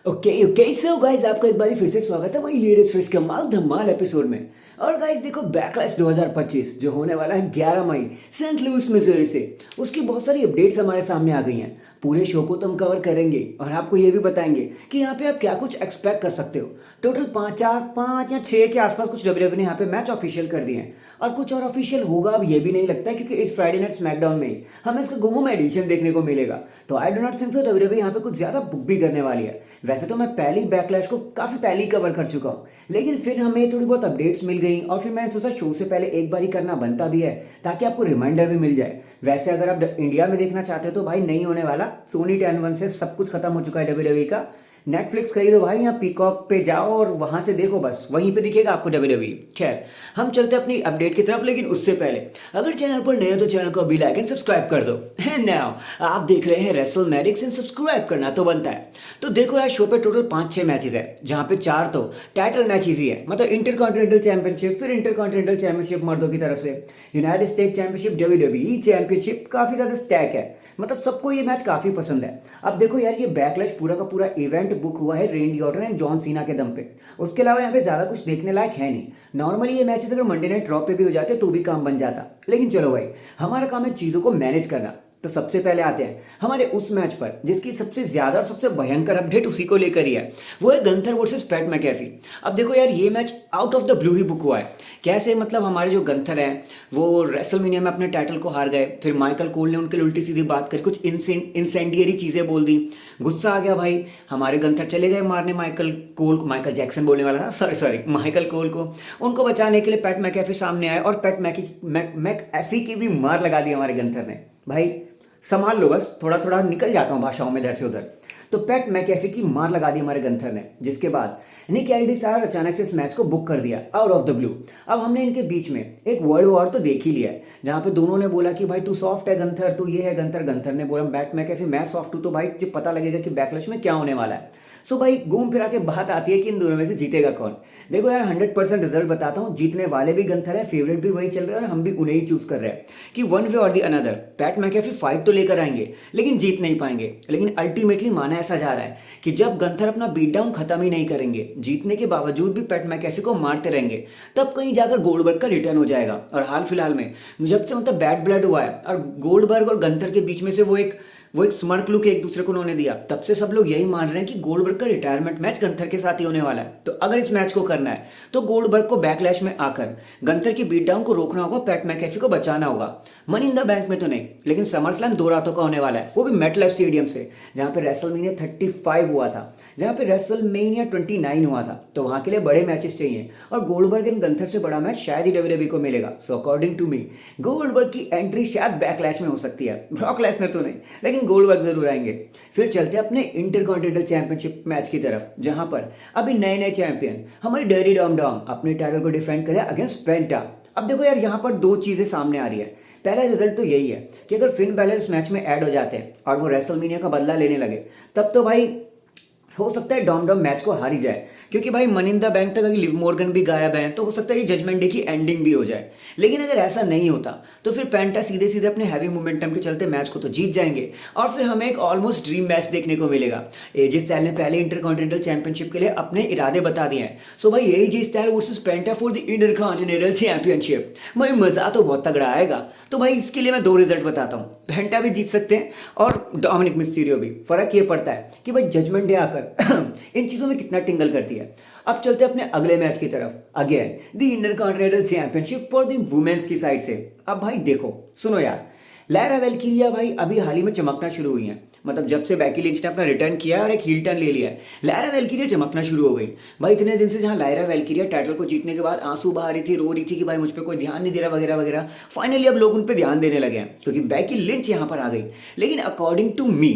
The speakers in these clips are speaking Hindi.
ओके ओके सो गाइस आपका एक बार फिर से स्वागत है वही लेटेस्ट फिर कमाल धमाल एपिसोड में। और गाइस देखो बैकलैश 2025 जो होने वाला है 11 मई सेंट लुइस मिजोरी से, उसकी बहुत सारी अपडेट्स हमारे सामने आ गई हैं। पूरे शो को तो हम कवर करेंगे और आपको ये भी बताएंगे कि यहाँ पे आप क्या कुछ एक्सपेक्ट कर सकते हो। टोटल पाँच या छः के आसपास कुछ डब्ल्यूडब्ल्यूई ने यहाँ पे मैच ऑफिशियल कर दिए हैं और कुछ और ऑफिशियल होगा अब ये भी नहीं लगता है, क्योंकि इस फ्राइडे नाइट स्मैकडाउन में ही हमें इसका गोम एडिशन देखने को मिलेगा। तो I do not think so WWE यहाँ पे कुछ ज़्यादा बुक भी करने वाली है। वैसे तो मैं पहली बैकलैश को काफ़ी पहले ही कवर कर चुका हूँ, लेकिन फिर हमें थोड़ी बहुत अपडेट्स मिल गई और फिर मैंने सोचा शो से पहले एक बार ही करना बनता भी है ताकि आपको रिमाइंडर भी मिल जाए। वैसे अगर आप इंडिया में देखना चाहते हो तो भाई नहीं होने वाला, सोनी 10 से सब कुछ खत्म हो चुका है डब्ल्यूडब्ल्यूई का। नेटफ्लिक्स खरीदो भाई, यहाँ पीकॉक पे जाओ और वहाँ से देखो, बस वहीं पे दिखेगा आपको डब्ल्यूडब्ल्यूई। खैर हम चलते हैं अपनी अपडेट की तरफ, लेकिन उससे पहले अगर चैनल पर नए हो तो चैनल को अभी लाइक एंड सब्सक्राइब कर दो। एंड नाउ आप देख रहे हैं रेसलमैनिक्स एंड सब्सक्राइब करना तो बनता है। तो देखो यार, शो पे टोटल 5-6 मैचेस है, जहाँ पे 4 तो टाइटल मैचेस ही है, मतलब इंटरकॉन्टिनेंटल चैंपियनशिप, फिर इंटरकॉन्टिनेंटल चैंपियनशिप मर्दों की तरफ से, United State championship, WWE championship, काफ़ी ज़्यादा स्टैक है, मतलब सबको ये मैच काफ़ी पसंद है। अब देखो यार, ये बैकलैश पूरा का पूरा इवेंट बुक हुआ है रेंडी ऑर्टन एंड जॉन सीना के दम पे। उसके अलावा यहाँ पे ज़्यादा कुछ देखने लायक है नहीं। नॉर्मली ये मैचेस अगर मंडे नाइट ड्रॉ पे भी हो जाते तो भी काम बन जाता, लेकिन चलो भाई, हमारा काम है चीज़ों को मैनेज करना। तो सबसे पहले आते हैं हमारे उस मैच पर जिसकी सबसे ज़्यादा और सबसे भयंकर अपडेट उसी को लेकर ही है, वो है गंथर वर्सेस पैट मैकेफी। अब देखो यार, ये match out of the blue he book हुआ है। कैसे, मतलब हमारे जो गंथर हैं वो रेसलमेनिया में अपने टाइटल को हार गए, फिर माइकल कोल ने उनके लिए उल्टी सीधी बात करी, कुछ इंसेंडियरी चीज़ें बोल दी, गुस्सा आ गया भाई, हमारे गंथर चले गए मारने माइकल कोल को, माइकल जैक्सन बोलने वाला था, सॉरी सॉरी, माइकल कोल को। उनको बचाने के लिए पैट मैकेफी सामने आए और पैट मैकेफी की भी मार लगा दी हमारे गंथर ने। भाई संभाल लो, बस थोड़ा थोड़ा निकल जाता हूँ भाषाओं में इधर से उधर। तो पैट मैकेफी की मार लगा दी हमारे गंथर ने, जिसके बाद निक एल्डिस आया और अचानक से इस मैच को बुक कर दिया आउट ऑफ द ब्लू। अब हमने इनके बीच में एक वर्ल्ड वॉर तो देख ही लिया है, जहाँ पे दोनों ने बोला कि भाई तू सॉफ्ट है गंथर, तू ये है गंथर, गंथर ने बोला पैट मैकेफी मैं सॉफ्ट हूँ, तो भाई जो पता लगेगा कि बैकलैश में क्या होने वाला है। सो भाई घूम फिरा के बात आती है कि इन दोनों में से जीतेगा कौन। देखो यार, 100% रिजल्ट बताता हूँ, जीतने वाले भी गंथर है, फेवरेट भी वही चल रहा है और हम भी उन्हें ही चूज कर रहे हैं कि वन वे और the another PAT McAfee fight तो लेकर आएंगे लेकिन जीत नहीं पाएंगे। लेकिन अल्टीमेटली माना ऐसा जा रहा है कि जब गंथर अपना बीट डाउन खत्म ही नहीं करेंगे, जीतने के बावजूद भी पैट मैकेफी को मारते रहेंगे, तब कहीं जाकर गोल्डबर्ग का रिटर्न हो जाएगा। और हाल फिलहाल में जब से मतलब बैड ब्लड हुआ है और गोल्डबर्ग और गंथर के बीच में से वो एक स्मर्क लुक एक दूसरे को उन्होंने दिया, तब से सब लोग यही मान रहे हैं कि गोल्डबर्ग का रिटायरमेंट मैच गंथर के साथ ही होने वाला है। तो अगर इस मैच को करना है तो गोल्डबर्ग को बैकलैश में आकर गंथर की बीट डाउन को रोकना होगा, पैट मैकेफी को बचाना होगा। मनी इन द बैंक में तो नहीं, लेकिन समर स्लैम 2 रातों का होने वाला है, वो भी मेटलाइफ स्टेडियम से, जहाँ पे रेसलमेनिया 35 हुआ था, जहाँ पे रेसलमेनिया 29 हुआ था। तो वहाँ के लिए बड़े मैचेस चाहिए और गोल्डबर्ग एंड गंथर से बड़ा मैच शायद ही डब्ल्यूडब्ल्यूई को मिलेगा। So according to me Goldberg की एंट्री शायद बैकलैश में हो सकती है, ब्रॉक लेसनर तो नहीं, लेकिन गोल्डबर्ग जरूर आएंगे। फिर चलते हैं अपने इंटरकॉन्टिनेंटल चैंपियनशिप मैच की तरफ, जहां पर अभी नए नए चैंपियन हमारी डेरी डॉम डॉम अपने टाइटल को डिफेंड करें अगेंस्ट पेंटा। अब देखो यार, यहाँ पर 2 चीज़ें सामने आ रही है। पहला रिजल्ट तो यही है कि अगर फिन बैलर इस मैच में ऐड हो जाते हैं और वो रेसलमेनिया का बदला लेने लगे, तब तो भाई हो सकता है डॉम डॉम मैच को हार ही जाए, क्योंकि भाई मनी इन द बैंक तक अगर लिव मॉर्गन भी गायब है तो हो सकता है ये जजमेंट डे की एंडिंग भी हो जाए। लेकिन अगर ऐसा नहीं होता तो फिर पेंटा सीधे सीधे अपने हैवी मोमेंटम के चलते मैच को तो जीत जाएंगे और फिर हमें एक ऑलमोस्ट ड्रीम मैच देखने को मिलेगा। एजे स्टाइल ने पहले इंटरकॉन्टिनेंटल चैंपियनशिप के लिए अपने इरादे बता दिए हैं। सो भाई AJ Styles versus Penta for the intercontinental championship, भाई मजा तो बहुत तगड़ा आएगा। तो भाई इसके लिए मैं 2 रिजल्ट बताता हूँ, पेंटा भी जीत सकते हैं और डोमिनिक मिस्टीरियो भी। फर्क ये पड़ता है कि भाई जजमेंट डे आकर इन चीज़ों में कितना टिंगल करती है। अब चलते हैं अपने अगले मैच की तरफ, again the intercontinental championship for the women's की साइड से। अब भाई देखो सुनो यार, लायरा वेल्किरिया भाई अभी हाल ही में चमकना शुरू हुई हैं, मतलब जब से बैकी लिंच ने अपना रिटर्न किया और एक हील टर्न ले लिया है, लायरा वेल्किरिया चमकना शुरू हो गई। भाई इतने दिन से जहां लायरा वेल्किरिया टाइटल को जीतने के बाद आंसू बहा रही थी, रो रही थी कि भाई मुझ पर कोई ध्यान नहीं दे रहा वगैरह वगैरह, फाइनली अब लोग उन पर ध्यान देने लगे हैं क्योंकि बैकी लिंच यहाँ पर आ गई। लेकिन अकॉर्डिंग टू मी,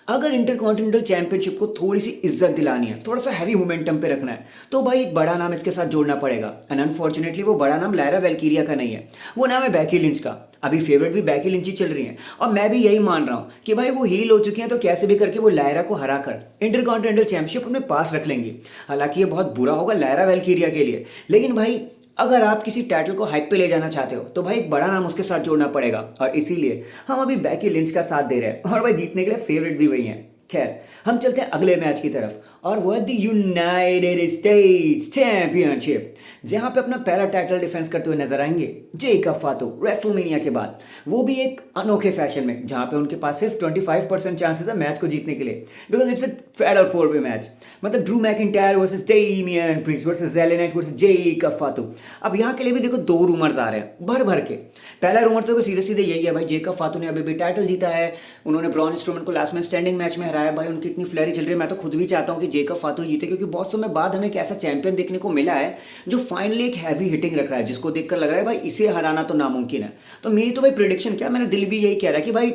अगर इंटरकॉन्टिनेंटल चैंपियनशिप को थोड़ी सी इज्जत दिलानी है, थोड़ा सा हैवी मोमेंटम पे रखना है, तो भाई एक बड़ा नाम इसके साथ जोड़ना पड़ेगा। एंड अनफॉर्चुनेटली वो बड़ा नाम लायरा वेल्किरिया का नहीं है, वो नाम है बैकी लिंच का। अभी फेवरेट भी बैकी लिंच ही चल रही है और मैं भी यही मान रहा हूँ कि भाई वो हील हो चुकी हैं, तो कैसे भी करके वो लायरा को हराकर इंटरकॉन्टिनेंटल चैंपियनशिप अपने पास रख लेंगी। हालांकि ये बहुत बुरा होगा लायरा वेल्किरिया के लिए, लेकिन भाई अगर आप किसी टाइटल को हाइप पे ले जाना चाहते हो तो भाई एक बड़ा नाम उसके साथ जोड़ना पड़ेगा और इसीलिए हम अभी बैकी लिंच का साथ दे रहे हैं और भाई जीतने के लिए फेवरेट भी वही हैं। खैर हम चलते हैं अगले मैच की तरफ और वह द यूनाइटेड स्टेट्स चैंपियनशिप, जहां पे अपना पहला टाइटल डिफेंस करते हुए नजर आएंगे जेकब फातो रेसलमेनिया के बाद, वो भी एक अनोखे फैशन में, जहां पे उनके पास सिर्फ 25% चांसेस है मैच को जीतने के लिए, बिकॉज इट्स अ फेडरल 4-वे मैच। मतलब Drew McIntyre versus Damian Priest versus LA Knight versus Jacob Fatu. अब यहाँ के लिए भी देखो 2 रूमर्स आ रहे हैं भर भर के। पहला रूमर तो सीधे सीधे यही है भाई, जेकब फातो ने अभी भी टाइटल जीता है, उन्होंने ब्रॉन स्ट्रोमन को लास्ट में स्टैंडिंग मैच में हराया। भाई उनकी इतनी फ्लैरी चल रही है, मैं तो खुद भी चाहता हूँ कि जेकब फातो जीते, क्योंकि बहुत समय बाद हमें एक ऐसा चैंपियन देखने को मिला है जो फाइनली एक हैवी हिटिंग रख रहा है, जिसको देखकर लग रहा है भाई इसे हराना तो नामुमकिन है। तो मेरी तो भाई प्रेडिक्शन क्या, मेरा दिल भी यही कह रहा है कि भाई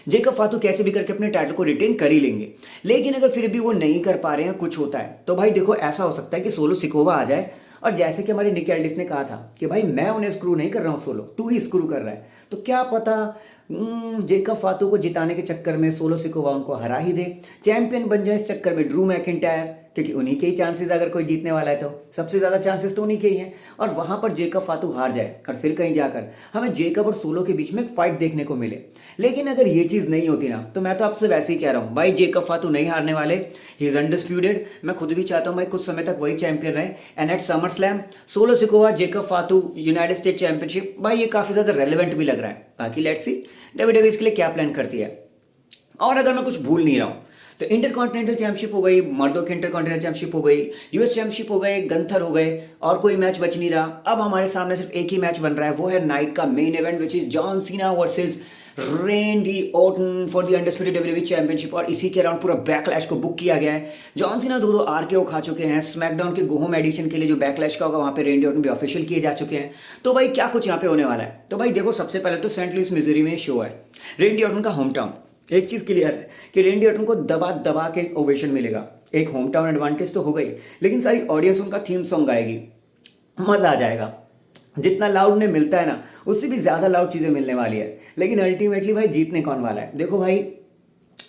जेकब फातो कैसे भी करके अपने टाइटल को रिटेन कर ही लेंगे। लेकिन अगर फिर भी वो नहीं कर पा रहे हैं, कुछ होता है, तो भाई देखो ऐसा हो सकता है कि सोलो सिकोवा आ जाए और जैसे कि हमारे निक एल्डिस ने कहा था कि भाई मैं उन्हें स्क्रू नहीं कर रहा हूँ, सोलो तू ही स्क्रू कर रहा है, तो क्या पता जेकब फातो को जिताने के चक्कर में सोलो सिकोवा उनको हरा ही दे, चैंपियन बन जाए इस चक्कर में ड्रू मैकिंटायर, क्योंकि उन्हीं के ही चांसेस, अगर कोई जीतने वाला है तो सबसे ज़्यादा चांसेस तो उन्हीं के ही हैं, और वहाँ पर जेकब फातो हार जाए और फिर कहीं जाकर हमें जेकब और सोलो के बीच में एक फाइट देखने को मिले। लेकिन अगर ये चीज़ नहीं होती ना, तो मैं तो आपसे वैसे ही कह रहा हूँ भाई, जेकब फातो नहीं हारने वाले, ही इज़ अनडिस्प्यूटेड। मैं खुद भी चाहता हूँ भाई कुछ समय तक वही चैंपियन रहे, and at Summer Slam Solo Sikoa Jacob Fatu United State championship, भाई ये काफ़ी ज़्यादा रेलिवेंट भी लग रहा है। बाकी लेट्स सी WWE इसके लिए क्या प्लान करती है। और अगर मैं कुछ भूल नहीं रहा हूँ तो इंटरकॉन्टिनेंटल चैंपियनशिप हो गई, मर्दों की इंटरकॉन्टिनेंटल चैंपियनशिप हो गई, US चैंपियनशिप हो गए, गंथर हो गए, और कोई मैच बच नहीं रहा। अब हमारे सामने सिर्फ एक ही मैच बन रहा है, वो है नाइट का main event, which is John Cena versus रेंडी Orton for the undisputed WWE championship. और इसी के अराउंड पूरा बैकलैश को बुक किया गया है। जॉन सीना 2 RKO खा चुके हैं। स्मैकडाउन के गोहोम एडिशन के लिए जो बैकलैश का होगा वहाँ पे रेंडी ऑर्टन भी ऑफिशियल किए जा चुके हैं। तो भाई क्या कुछ यहाँ पे होने वाला है, तो भाई देखो सबसे पहले तो सेंट लुइस मिजोरी में शो है, रेंडी ऑर्टन का होम टाउन। एक चीज़ क्लियर है कि रेंडी ऑर्टन को दबा दबा के ओवेशन मिलेगा, एक होम टाउन एडवांटेज तो हो गई, लेकिन सारी ऑडियंस उनका थीम सॉन्ग गाएगी, मज़ा आ जाएगा। जितना लाउड ने मिलता है ना, उससे भी ज़्यादा लाउड चीज़ें मिलने वाली है। लेकिन अल्टीमेटली भाई जीतने कौन वाला है, देखो भाई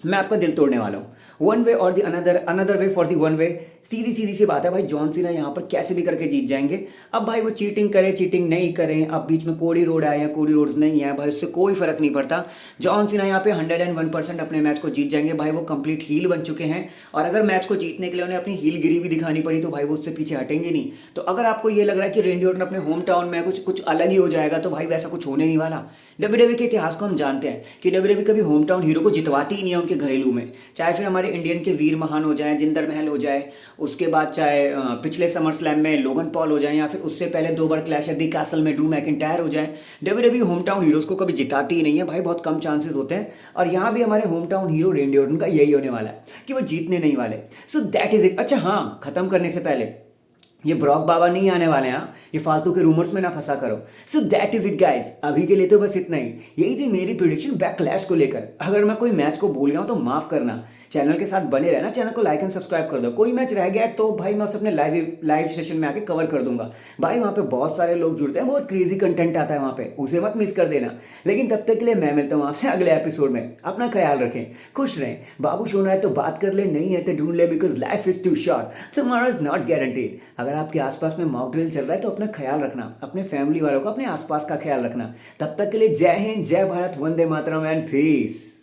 मैं आपका दिल तोड़ने वाला हूँ, वन वे और the another way for the one way. सीधी सीधी सी बात है भाई, जॉन सीना यहाँ पर कैसे भी करके जीत जाएंगे। अब भाई वो चीटिंग करें चीटिंग नहीं करें, अब बीच में कोडी रोड आए या कोडी रोड्स नहीं है भाई, उससे कोई फर्क नहीं पड़ता। जॉन सीना यहाँ पे 101% अपने मैच को जीत जाएंगे। भाई वो कंप्लीट हील बन चुके हैं, और अगर मैच को जीतने के लिए उन्हें अपनी हीलगिरी भी दिखानी पड़ी तो भाई वो उससे पीछे हटेंगे नहीं। तो अगर आपको ये लग रहा है कि रेंडी ऑर्टन अपने होम टाउन में कुछ अलग ही हो जाएगा, तो भाई वैसा कुछ होने नहीं वाला। WWE के इतिहास को हम जानते हैं कि WWE कभी होम टाउन हीरो को जितवाती ही नहीं है उनके घरेलू में, चाहे फिर हमारे इंडियन के वीर महान हो जाए, जिंदर महल हो जाए, उसके बाद चाहे पिछले समर स्लैम में लोगन पॉल हो जाए, या फिर उससे पहले 2 बार क्लैश एट दी कैसल में ड्रू मैकिंटायर हो जाए। WWE होम टाउन हीरोज को कभी जिताती ही नहीं है भाई, बहुत कम चांसेस होते हैं। और यहाँ भी हमारे होम टाउन हीरो रेंडी ऑर्टन का यही होने वाला है कि वो जीतने नहीं वाले। So that is it. अच्छा हाँ, खत्म करने से पहले ये ब्रॉक बाबा नहीं आने वाले हैं, ये फालतू के रूमर्स में ना फंसा करो। So that is it guys, अभी के लिए तो बस इतना ही। यही थी मेरी प्रेडिक्शन बैकलैश को लेकर। अगर मैं कोई मैच को भूल गया हूँ तो माफ करना, चैनल के साथ बने रहना, चैनल को लाइक एंड सब्सक्राइब कर दो। कोई मैच रह गया है तो भाई मैं उसे अपने लाइव सेशन में आके कवर कर दूंगा। भाई वहाँ पे बहुत सारे लोग जुड़ते हैं, बहुत क्रेजी कंटेंट आता है वहाँ पे, उसे मत मिस कर देना। लेकिन तब तक के लिए मैं मिलता हूँ आपसे अगले एपिसोड में। अपना ख्याल रखें, खुश रहें। बाबू सोना है तो बात कर ले, नहीं है तो ढूंढ ले, because life is too short, tomorrow is not guaranteed. अगर आपके आसपास में मॉक ड्रिल चल रहा है तो अपना ख्याल रखना, अपने फैमिली वालों का, अपने आसपास का ख्याल रखना। तब तक के लिए जय हिंद, जय भारत, वंदे मातरम एंड पीस।